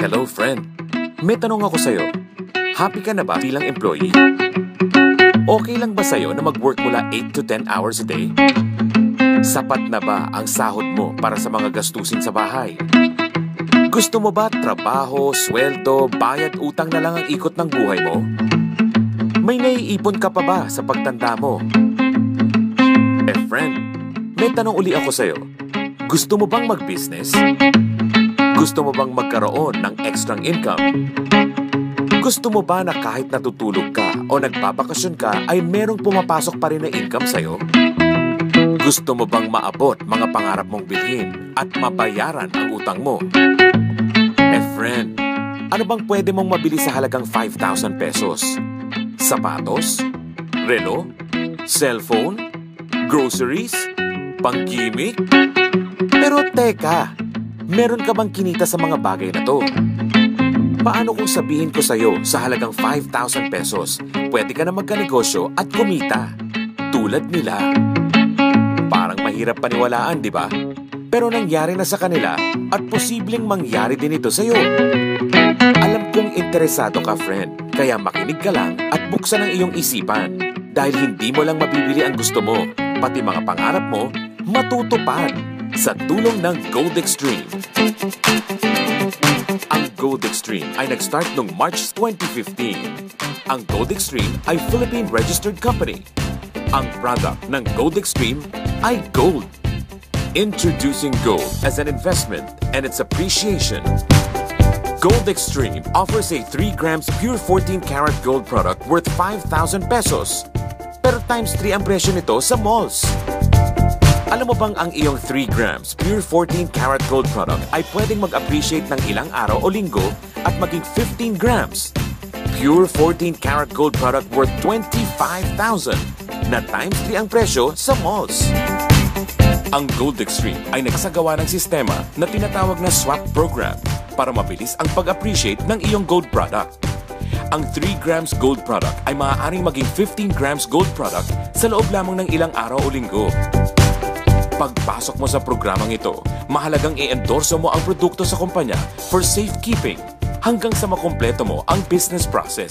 Hello, friend. May tanong ako sa'yo. Happy ka na ba bilang employee? Okay lang ba sa'yo na mag-work mula 8 to 10 hours a day? Sapat na ba ang sahod mo para sa mga gastusin sa bahay? Gusto mo ba trabaho, sweldo, bayad, utang na lang ang ikot ng buhay mo? May naiipon ka pa ba sa pagtanda mo? Friend, may tanong uli ako sa'yo. Gusto mo bang mag-business? Gusto mo bang magkaroon ng extra income? Gusto mo ba na kahit natutulog ka o nagbabakasyon ka ay merong pumapasok pa rin na income sa'yo? Gusto mo bang maabot mga pangarap mong bilhin at mabayaran ang utang mo? Friend, ano bang pwede mong mabili sa halagang 5,000 pesos? Sapatos? Relo? Cellphone? Groceries? Panggimik? Pero teka, meron ka bang kinita sa mga bagay na to? Paano kung sabihin ko sa'yo sa halagang 5,000 pesos, pwede ka na magkanegosyo at kumita? Tulad nila. Parang mahirap paniwalaan, di ba? Pero nangyari na sa kanila at posibleng mangyari din ito sa'yo. Alam kong interesado ka, friend, kaya makinig ka lang at buksan ang iyong isipan. Dahil hindi mo lang mabibili ang gusto mo, pati mga pangarap mo, matutupad sa tulong ng Gold Extreme. Ang Gold Extreme ay nag-start noong March 2015. Ang Gold Extreme ay Philippine-registered company. Ang product ng Gold Extreme ay gold. Introducing gold as an investment and its appreciation. Gold Extreme offers a 3 grams pure 14 karat gold product worth 5,000 pesos. Pero times 3 ang presyo nito sa malls. Alam mo bang ang iyong 3 grams pure 14 karat gold product ay pwedeng mag-appreciate ng ilang araw o linggo at maging 15 grams? Pure 14 karat gold product worth 25,000 na times 3 ang presyo sa malls. Ang Gold Extreme ay nagsagawa ng sistema na tinatawag na swap program para mabilis ang pag-appreciate ng iyong gold product. Ang 3 grams gold product ay maaaring maging 15 grams gold product sa loob lamang ng ilang araw o linggo. Pagpasok mo sa programang ito, mahalagang i-endorso mo ang produkto sa kumpanya for safekeeping hanggang sa makumpleto mo ang business process.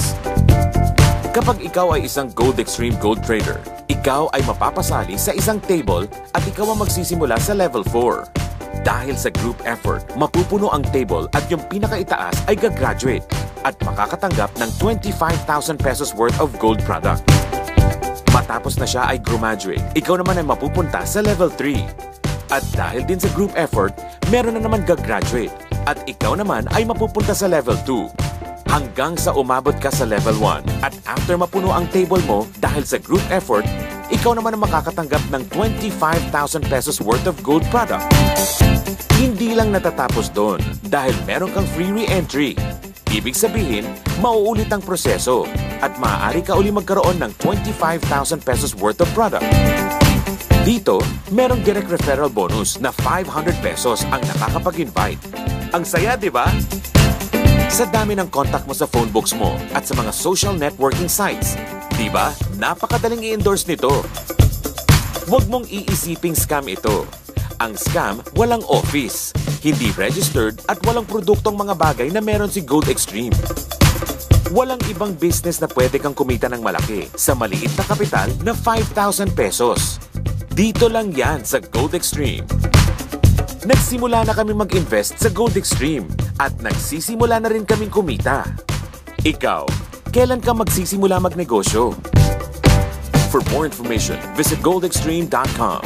Kapag ikaw ay isang Gold Extreme Gold Trader, ikaw ay mapapasali sa isang table at ikaw ang magsisimula sa level 4. Dahil sa group effort, mapupuno ang table at yung pinakaitaas ay gagraduate at makakatanggap ng 25,000 pesos worth of gold product. Matapos na siya ay graduate, ikaw naman ay mapupunta sa level 3. At dahil din sa group effort, meron na naman gagraduate at ikaw naman ay mapupunta sa level 2. Hanggang sa umabot ka sa level 1 at after mapuno ang table mo dahil sa group effort, ikaw naman ang makakatanggap ng 25,000 pesos worth of gold product. Hindi lang natatapos doon dahil meron kang free re-entry. Ibig sabihin, mauulit ang proseso at maaari ka uli magkaroon ng 25,000 pesos worth of product. Dito, merong direct referral bonus na 500 pesos ang nakakapag-invite. Ang saya, di ba? Sa dami ng contact mo sa phone books mo at sa mga social networking sites, di ba? Napakadaling i-endorse nito. Huwag mong iisiping scam ito. Ang scam, walang office, hindi registered at walang produktong mga bagay na meron si Gold Extreme. Walang ibang business na pwede kang kumita ng malaki sa maliit na kapital na 5,000 pesos. Dito lang yan sa Gold Extreme. Nagsimula na kami mag-invest sa Gold Extreme at nagsisimula na rin kaming kumita. Ikaw, kailan ka magsisimula magnegosyo? For more information, visit goldextreme.com.